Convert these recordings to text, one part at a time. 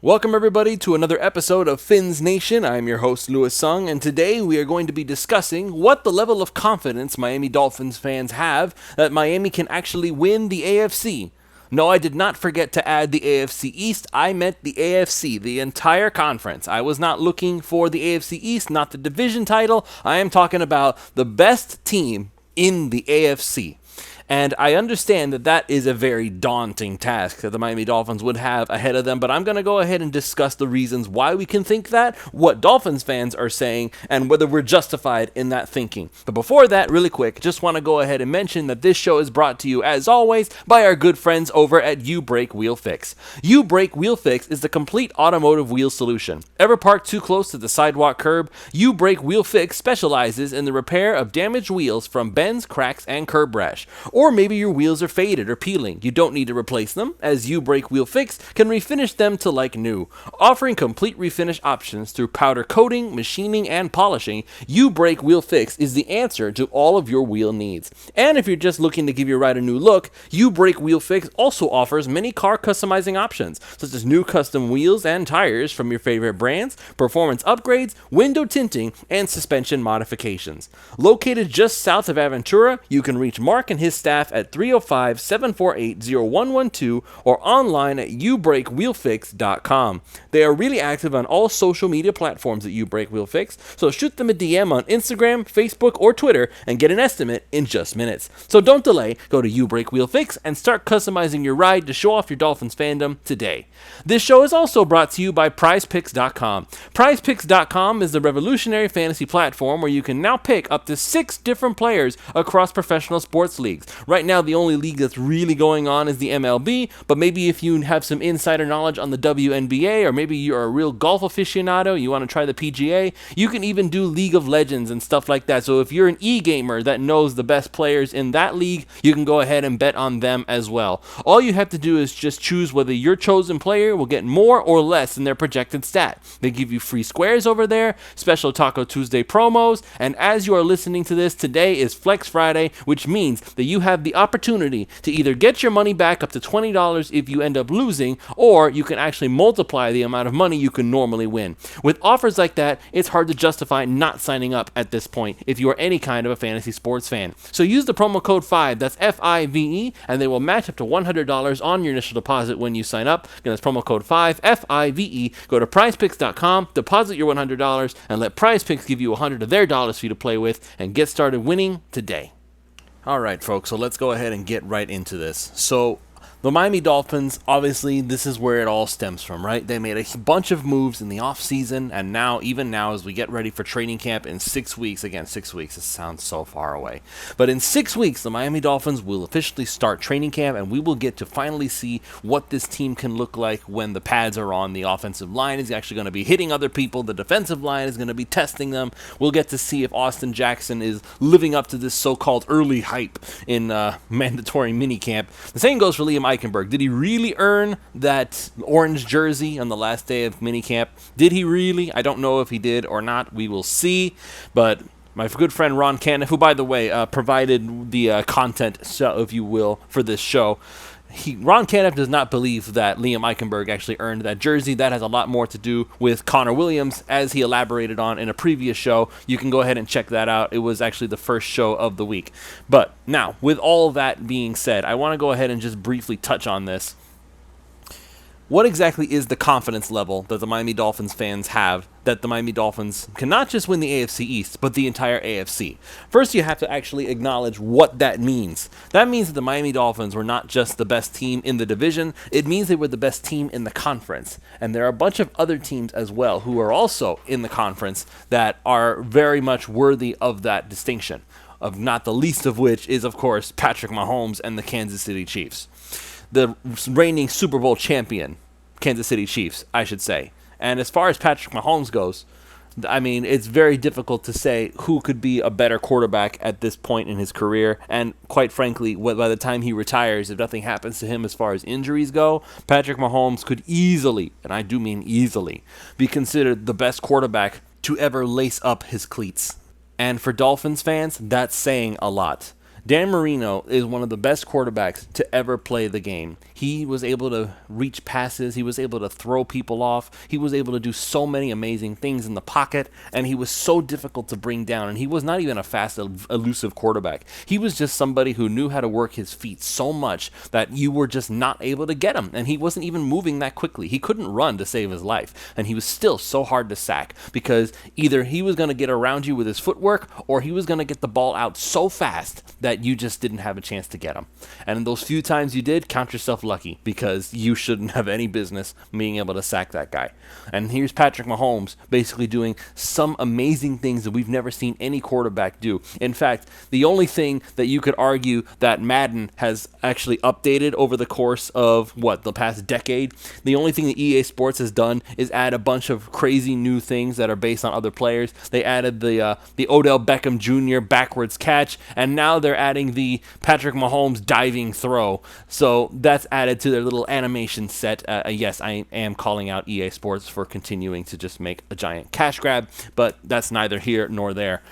Welcome everybody to another episode of Fins Nation. I'm your host Louis Sung, and today we are going to be discussing what the level of confidence Miami Dolphins fans have that Miami can actually win the AFC. No, I did not forget to add the AFC East. I meant the AFC, the entire conference. I was not looking for the AFC East, not the division title. I am talking about the best team in the AFC. And I understand that that is a very daunting task that the Miami Dolphins would have ahead of them, but I'm going to go ahead and discuss the reasons why we can think that, what Dolphins fans are saying, and whether we're justified in that thinking. But before that, really quick, just want to go ahead and mention that this show is brought to you, as always, by our good friends over at You Brake Wheel Fix. You Brake Wheel Fix is the complete automotive wheel solution. Ever parked too close to the sidewalk curb? You Brake Wheel Fix specializes in the repair of damaged wheels from bends, cracks, and curb rash. Or maybe your wheels are faded or peeling. You don't need to replace them, as You Brake Wheel Fix can refinish them to like new. Offering complete refinish options through powder coating, machining, and polishing, You Brake Wheel Fix is the answer to all of your wheel needs. And if you're just looking to give your ride a new look, You Brake Wheel Fix also offers many car customizing options, such as new custom wheels and tires from your favorite brands, performance upgrades, window tinting, and suspension modifications. Located just south of Aventura, you can reach Mark and his staff at 305-748-0112 or online at youbrakewheelfix.com. They are really active on all social media platforms at You Brake Wheel Fix, so shoot them a DM on Instagram, Facebook, or Twitter and get an estimate in just minutes. So don't delay, go to You Brake Wheel Fix and start customizing your ride to show off your Dolphins fandom today. This show is also brought to you by PrizePicks.com. PrizePicks.com is the revolutionary fantasy platform where you can now pick up to 6 different players across professional sports leagues. Right now, the only league that's really going on is the MLB, but maybe if you have some insider knowledge on the WNBA, or maybe you're a real golf aficionado, you want to try the PGA, you can even do League of Legends and stuff like that. So if you're an e-gamer that knows the best players in that league, you can go ahead and bet on them as well. All you have to do is just choose whether your chosen player will get more or less than their projected stat. They give you free squares over there, special Taco Tuesday promos, and as you are listening to this, today is Flex Friday, which means that you have the opportunity to either get your money back up to $20 if you end up losing, or you can actually multiply the amount of money you can normally win. With offers like that, it's hard to justify not signing up at this point if you are any kind of a fantasy sports fan. So use the promo code 5, that's FIVE, and they will match up to $100 on your initial deposit when you sign up. Again, that's promo code 5, FIVE. Go to prizepicks.com, deposit your $100, and let PrizePicks give you $100 of their dollars for you to play with, and get started winning today. All right, folks, so let's go ahead and get right into this. So the Miami Dolphins, obviously, this is where it all stems from, right? They made a bunch of moves in the offseason, and now, even now, as we get ready for training camp in 6 weeks, again, 6 weeks, it sounds so far away. But in 6 weeks, the Miami Dolphins will officially start training camp, and we will get to finally see what this team can look like when the pads are on. The offensive line is actually going to be hitting other people. The defensive line is going to be testing them. We'll get to see if Austin Jackson is living up to this so-called early hype in mandatory minicamp. The same goes for Liam Eichenberg. Did he really earn that orange jersey on the last day of minicamp? Did he really? I don't know if he did or not. We will see. But my good friend Ron Caniff, who, by the way, provided the content, if you will, for this show, Ron Caniff does not believe that Liam Eichenberg actually earned that jersey. That has a lot more to do with Connor Williams, as he elaborated on in a previous show. You can go ahead and check that out. It was actually the first show of the week. But now, with all that being said, I want to go ahead and just briefly touch on this. What exactly is the confidence level that the Miami Dolphins fans have that the Miami Dolphins can not just win the AFC East, but the entire AFC? First, you have to actually acknowledge what that means. That means that the Miami Dolphins were not just the best team in the division, it means they were the best team in the conference. And there are a bunch of other teams as well who are also in the conference that are very much worthy of that distinction, of not the least of which is, of course, Patrick Mahomes and the Kansas City Chiefs. The reigning Super Bowl champion, Kansas City Chiefs, I should say. And as far as Patrick Mahomes goes, I mean, it's very difficult to say who could be a better quarterback at this point in his career. And quite frankly, by the time he retires, if nothing happens to him as far as injuries go, Patrick Mahomes could easily, and I do mean easily, be considered the best quarterback to ever lace up his cleats. And for Dolphins fans, that's saying a lot. Dan Marino is one of the best quarterbacks to ever play the game. He was able to reach passes. He was able to throw people off. He was able to do so many amazing things in the pocket, and he was so difficult to bring down. And he was not even a fast, elusive quarterback. He was just somebody who knew how to work his feet so much that you were just not able to get him. And he wasn't even moving that quickly. He couldn't run to save his life. And he was still so hard to sack because either he was going to get around you with his footwork or he was going to get the ball out so fast that you just didn't have a chance to get him. And in those few times you did, count yourself lucky because you shouldn't have any business being able to sack that guy. And here's Patrick Mahomes basically doing some amazing things that we've never seen any quarterback do. In fact, the only thing that you could argue that Madden has actually updated over the course of, the past decade, the only thing that EA Sports has done is add a bunch of crazy new things that are based on other players. They added the Odell Beckham Jr. backwards catch, and now they're adding the Patrick Mahomes diving throw. So that's added to their little animation set. Yes, I am calling out EA Sports for continuing to just make a giant cash grab, but that's neither here nor there.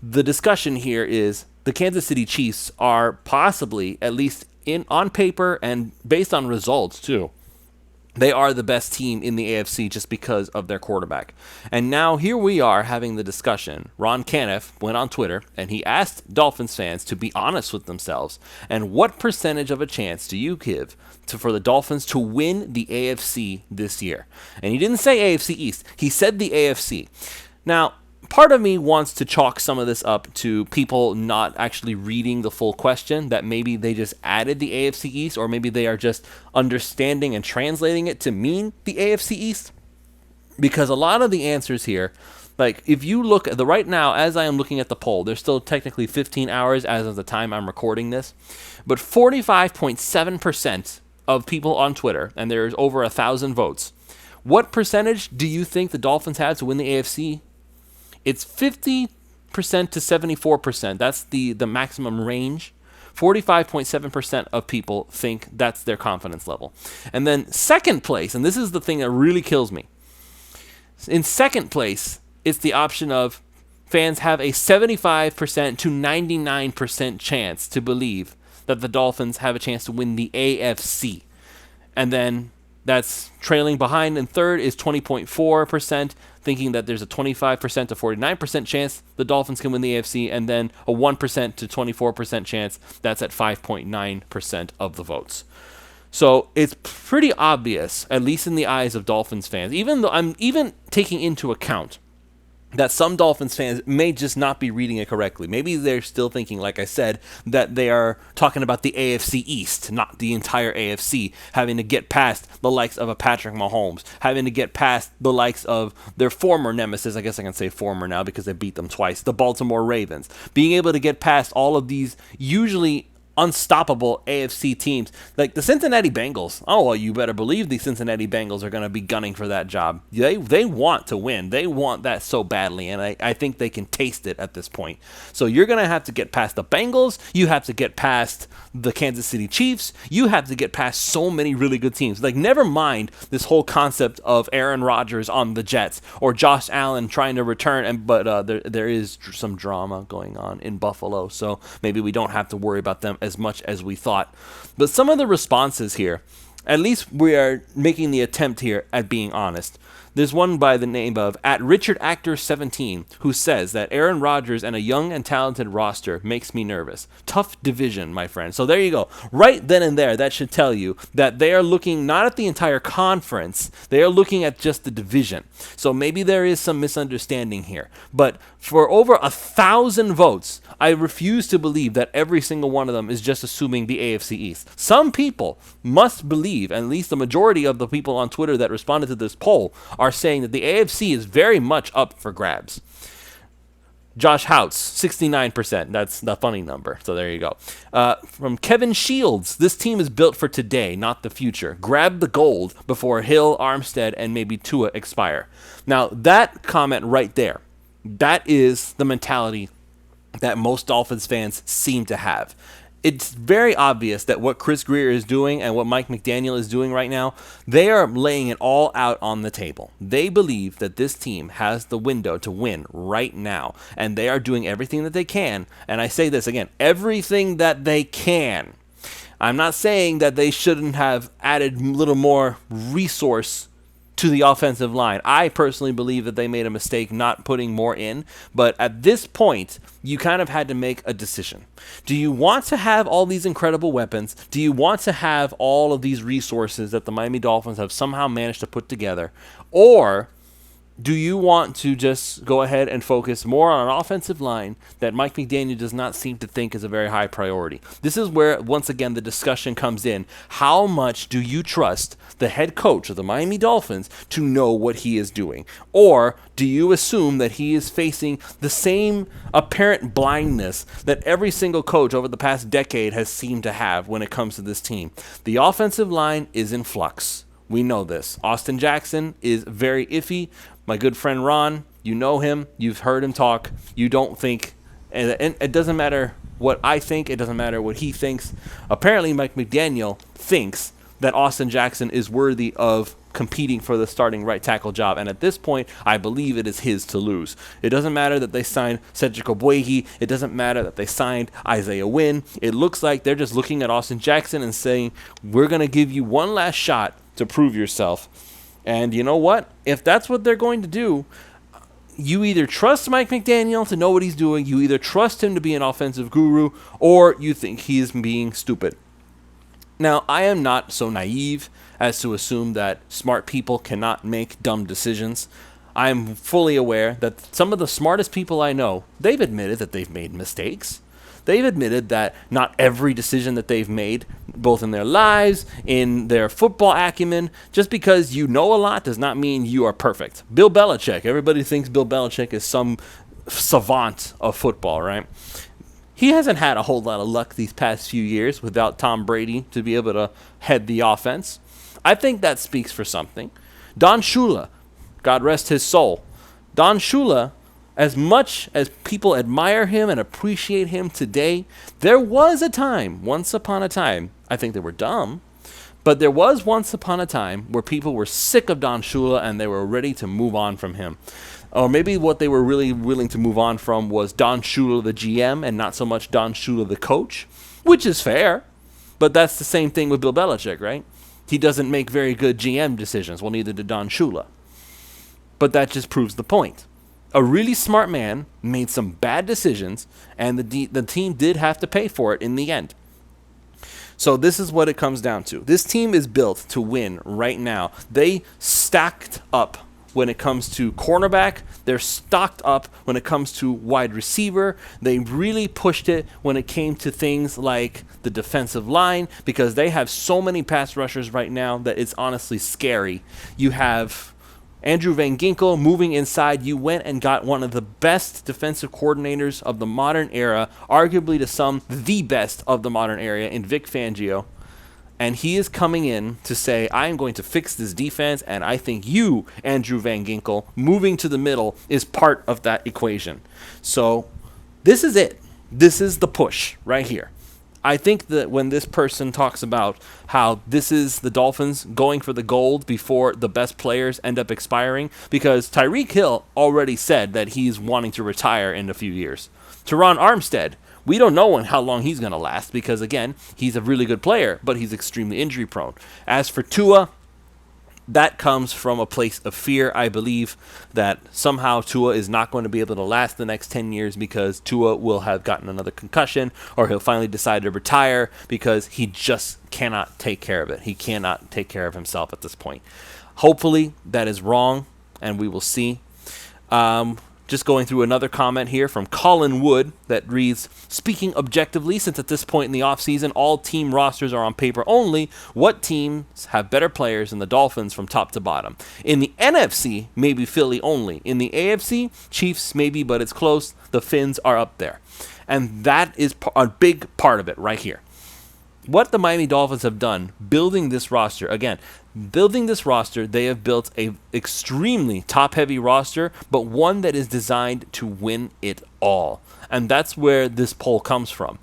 The discussion here is the Kansas City Chiefs are possibly, at least on paper and based on results too, they are the best team in the AFC just because of their quarterback. And now here we are having the discussion. Ron Caniff went on Twitter and he asked Dolphins fans to be honest with themselves. And what percentage of a chance do you give for the Dolphins to win the AFC this year? And he didn't say AFC East. He said the AFC. Now, part of me wants to chalk some of this up to people not actually reading the full question, that maybe they just added the AFC East, or maybe they are just understanding and translating it to mean the AFC East. Because a lot of the answers here, like if you look at right now, as I am looking at the poll, there's still technically 15 hours as of the time I'm recording this, but 45.7% of people on Twitter, and there's over 1,000 votes. What percentage do you think the Dolphins have to win the AFC? It's 50% to 74%. That's the maximum range. 45.7% of people think that's their confidence level. And then second place, and this is the thing that really kills me. In second place, it's the option of fans have a 75% to 99% chance to believe that the Dolphins have a chance to win the AFC. And then that's trailing behind in third is 20.4%, thinking that there's a 25% to 49% chance the Dolphins can win the AFC, and then a 1% to 24% chance that's at 5.9% of the votes. So it's pretty obvious, at least in the eyes of Dolphins fans, even though I'm even taking into account that some Dolphins fans may just not be reading it correctly. Maybe they're still thinking, like I said, that they are talking about the AFC East, not the entire AFC, having to get past the likes of a Patrick Mahomes, having to get past the likes of their former nemesis, I guess I can say former now because they beat them twice, the Baltimore Ravens, being able to get past all of these usually unstoppable AFC teams like the Cincinnati Bengals. Oh, well, you better believe the Cincinnati Bengals are going to be gunning for that job. They want to win. They want that so badly, and I think they can taste it at this point. So you're going to have to get past the Bengals. You have to get past the Kansas City Chiefs. You have to get past so many really good teams. Like, never mind this whole concept of Aaron Rodgers on the Jets or Josh Allen trying to return, but there is some drama going on in Buffalo, so maybe we don't have to worry about them as much as we thought. But some of the responses here, at least we are making the attempt here at being honest. There's one by the name of @RichardActor17 who says that Aaron Rodgers and a young and talented roster makes me nervous. Tough division, my friend. So there you go. Right then and there, that should tell you that they are looking not at the entire conference, they are looking at just the division. So maybe there is some misunderstanding here. But for over 1,000 votes, I refuse to believe that every single one of them is just assuming the AFC East. Some people must believe, at least the majority of the people on Twitter that responded to this poll are saying that the AFC is very much up for grabs. Josh Houts, 69%. That's the funny number. So there you go. From Kevin Shields, this team is built for today, not the future. Grab the gold before Hill, Armstead, and maybe Tua expire. Now, that comment right there, that is the mentality that most Dolphins fans seem to have. it's very obvious that what Chris Grier is doing and what Mike McDaniel is doing right now, they are laying it all out on the table. They believe that this team has the window to win right now, and they are doing everything that they can. And I say this again, everything that they can. I'm not saying that they shouldn't have added a little more resource to the offensive line. I personally believe that they made a mistake not putting more in, but at this point, you kind of had to make a decision. Do you want to have all these incredible weapons? Do you want to have all of these resources that the Miami Dolphins have somehow managed to put together? Or do you want to just go ahead and focus more on an offensive line that Mike McDaniel does not seem to think is a very high priority? This is where, once again, the discussion comes in. How much do you trust the head coach of the Miami Dolphins to know what he is doing? Or do you assume that he is facing the same apparent blindness that every single coach over the past decade has seemed to have when it comes to this team? The offensive line is in flux. We know this. Austin Jackson is very iffy. My good friend Ron, you know him. You've heard him talk. You don't think, and it doesn't matter what I think. It doesn't matter what he thinks. Apparently, Mike McDaniel thinks that Austin Jackson is worthy of competing for the starting right tackle job. And at this point, I believe it is his to lose. It doesn't matter that they signed Cedric Ogbuehi. It doesn't matter that they signed Isaiah Wynn. It looks like they're just looking at Austin Jackson and saying, we're going to give you one last shot to prove yourself. And you know what? If that's what they're going to do, you either trust Mike McDaniel to know what he's doing, you either trust him to be an offensive guru, or you think he is being stupid. Now, I am not so naive as to assume that smart people cannot make dumb decisions. I am fully aware that some of the smartest people I know, they've admitted that they've made mistakes. They've admitted that not every decision that they've made, both in their lives, in their football acumen, just because you know a lot does not mean you are perfect. Bill Belichick, everybody thinks Bill Belichick is some savant of football, right? He hasn't had a whole lot of luck these past few years without Tom Brady to be able to head the offense. I think that speaks for something. Don Shula, God rest his soul. Don Shula, as much as people admire him and appreciate him today, there was a time, once upon a time, I think they were dumb, but there was once upon a time where people were sick of Don Shula and they were ready to move on from him. Or maybe what they were really willing to move on from was Don Shula, the GM, and not so much Don Shula, the coach, which is fair. But that's the same thing with Bill Belichick, right? He doesn't make very good GM decisions. Well, neither did Don Shula. But that just proves the point. A really smart man made some bad decisions, and the team did have to pay for it in the end. So this is what it comes down to. This team is built to win right now. They stacked up when it comes to cornerback. They're stocked up when it comes to wide receiver. They really pushed it when it came to things like the defensive line, because they have so many pass rushers right now that it's honestly scary. You have Andrew Van Ginkel moving inside. You went and got one of the best defensive coordinators of the modern era, arguably to some the best of the modern era, in Vic Fangio. And he is coming in to say, I am going to fix this defense, and I think you, Andrew Van Ginkel, moving to the middle is part of that equation. So this is it. This is the push right here. I think that when this person talks about how this is the Dolphins going for the gold before the best players end up expiring, because Tyreek Hill already said that he's wanting to retire in a few years. Teron Armstead, we don't know how long he's going to last because, again, he's a really good player, but he's extremely injury prone. As for Tua, that comes from a place of fear. I believe that somehow Tua is not going to be able to last the next 10 years because Tua will have gotten another concussion, or he'll finally decide to retire because he just cannot take care of it. He cannot take care of himself at this point. Hopefully that is wrong, and we will see. Just going through another comment here from Colin Wood that reads, speaking objectively, since at this point in the offseason, all team rosters are on paper only, what teams have better players than the Dolphins from top to bottom? In the NFC, maybe Philly only. In the AFC, Chiefs maybe, but it's close. The Fins are up there. And that is a big part of it right here. What the Miami Dolphins have done, building this roster, again, they have built a extremely top-heavy roster, but one that is designed to win it all. And that's where this poll comes from.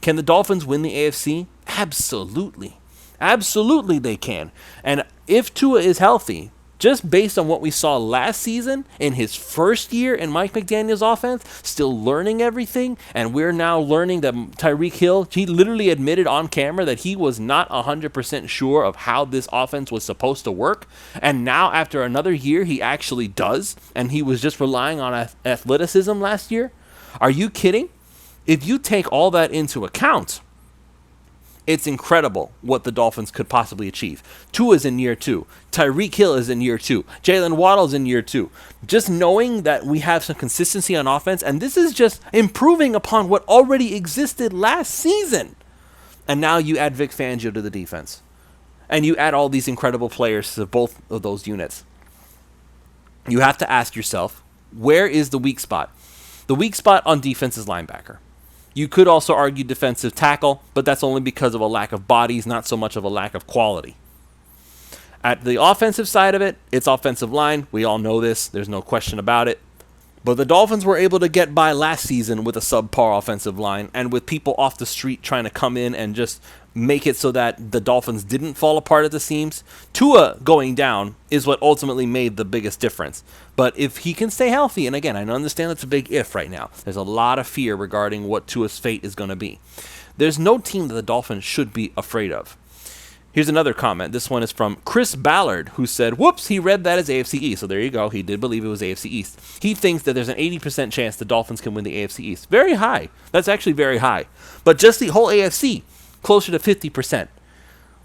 Can the Dolphins win the AFC? Absolutely. Absolutely they can. And if Tua is healthy, just based on what we saw last season in his first year in Mike McDaniel's offense, still learning everything, and we're now learning that Tyreek Hill, he literally admitted on camera that he was not 100% sure of how this offense was supposed to work, and now after another year he actually does, and he was just relying on athleticism last year. Are you kidding? If you take all that into account, it's incredible what the Dolphins could possibly achieve. Tua is in year 2. Tyreek Hill is in year 2. Jalen Waddle's in year 2. Just knowing that we have some consistency on offense, and this is just improving upon what already existed last season. And now you add Vic Fangio to the defense. And you add all these incredible players to both of those units. You have to ask yourself, where is the weak spot? The weak spot on defense is linebacker. You could also argue defensive tackle, but that's only because of a lack of bodies, not so much of a lack of quality. At the offensive side of it, it's offensive line. We all know this. There's no question about it. But the Dolphins were able to get by last season with a subpar offensive line and with people off the street trying to come in and just make it so that the Dolphins didn't fall apart at the seams. Tua going down is what ultimately made the biggest difference. But if he can stay healthy, and again, I understand that's a big if right now. There's a lot of fear regarding what Tua's fate is going to be. There's no team that the Dolphins should be afraid of. Here's another comment. This one is from Chris Ballard, who said, whoops, he read that as AFC East. So there you go. He did believe it was AFC East. He thinks that there's an 80% chance the Dolphins can win the AFC East. Very high. That's actually very high. But just the whole AFC, closer to 50%.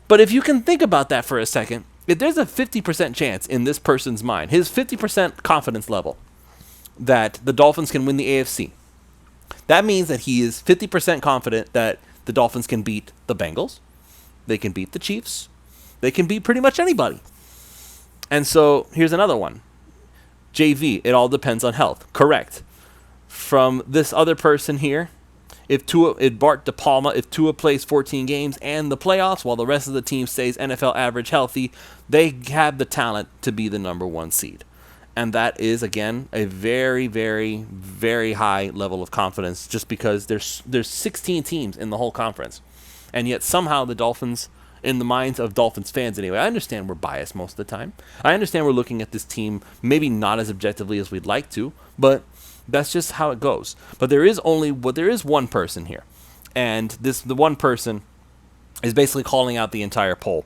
But if you can think about that for a second, if there's a 50% chance in this person's mind, his 50% confidence level, that the Dolphins can win the AFC, that means that he is 50% confident that the Dolphins can beat the Bengals, they can beat the Chiefs, they can beat pretty much anybody. And so here's another one. JV, it all depends on health. Correct. From this other person here, if Bart De Palma, if Tua plays 14 games and the playoffs while the rest of the team stays NFL average healthy, they have the talent to be the number 1 seed. And that is, again, a very, very, very high level of confidence just because there's 16 teams in the whole conference. And yet somehow the Dolphins, in the minds of Dolphins fans anyway, I understand we're biased most of the time. I understand we're looking at this team maybe not as objectively as we'd like to, but that's just how it goes. But there is one person here. And the one person is basically calling out the entire poll,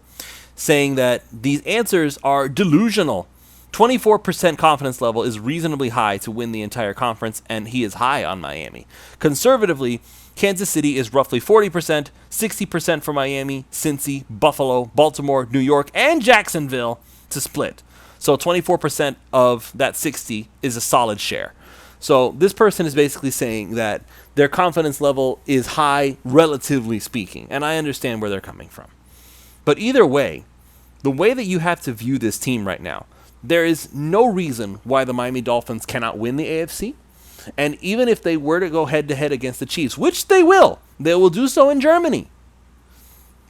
saying that these answers are delusional. 24% confidence level is reasonably high to win the entire conference, and he is high on Miami. Conservatively, Kansas City is roughly 40%, 60% for Miami, Cincy, Buffalo, Baltimore, New York, and Jacksonville to split. So 24% of that 60 is a solid share. So this person is basically saying that their confidence level is high, relatively speaking, and I understand where they're coming from. But either way, the way that you have to view this team right now, there is no reason why the Miami Dolphins cannot win the AFC. And even if they were to go head-to-head against the Chiefs, which they will do so in Germany.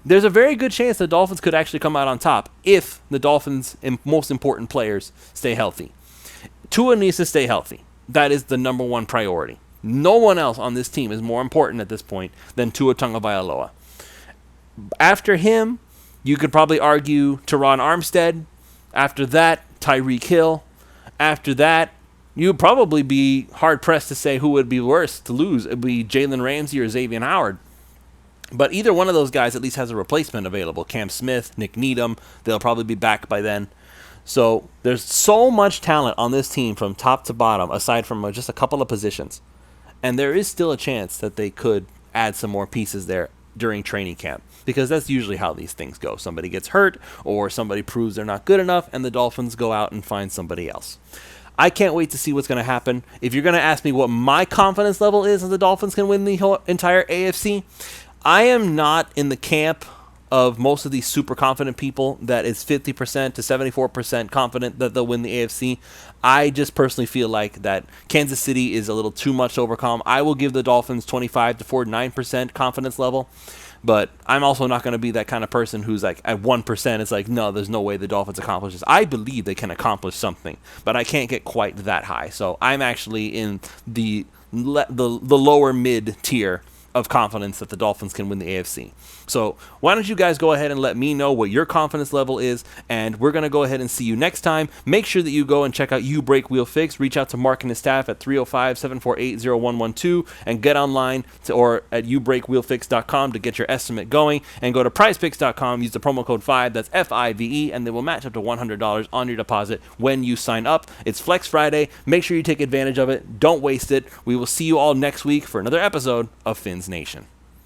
There's a very good chance the Dolphins could actually come out on top if the Dolphins' most important players stay healthy. Tua needs to stay healthy. That is the number 1 priority. No one else on this team is more important at this point than Tua Tagovailoa. After him, you could probably argue Teron Armstead. After that, Tyreek Hill. After that, you'd probably be hard-pressed to say who would be worse to lose. It would be Jalen Ramsey or Xavier Howard. But either one of those guys at least has a replacement available. Cam Smith, Nick Needham, they'll probably be back by then. So there's so much talent on this team from top to bottom, aside from just a couple of positions. And there is still a chance that they could add some more pieces there during training camp, because that's usually how these things go. Somebody gets hurt or somebody proves they're not good enough, and the Dolphins go out and find somebody else. I can't wait to see what's going to happen. If you're going to ask me what my confidence level is if the Dolphins can win the whole entire AFC, I am not in the camp of most of these super confident people that is 50% to 74% confident that they'll win the AFC. I just personally feel like that Kansas City is a little too much to overcome. I will give the Dolphins 25 to 49% confidence level, but I'm also not going to be that kind of person who's like at 1%. It's like, no, there's no way the Dolphins accomplish this. I believe they can accomplish something, but I can't get quite that high. So I'm actually in the lower mid tier of confidence that the Dolphins can win the AFC. So why don't you guys go ahead and let me know what your confidence level is, and we're going to go ahead and see you next time. Make sure that you go and check out You Break Wheel Fix. Reach out to Mark and his staff at 305-748-0112 and get online or at youbreakwheelfix.com to get your estimate going, and go to prizepicks.com, use the promo code 5, that's FIVE, and they will match up to $100 on your deposit when you sign up. It's Flex Friday. Make sure you take advantage of it. Don't waste it. We will see you all next week for another episode of Fins Nation.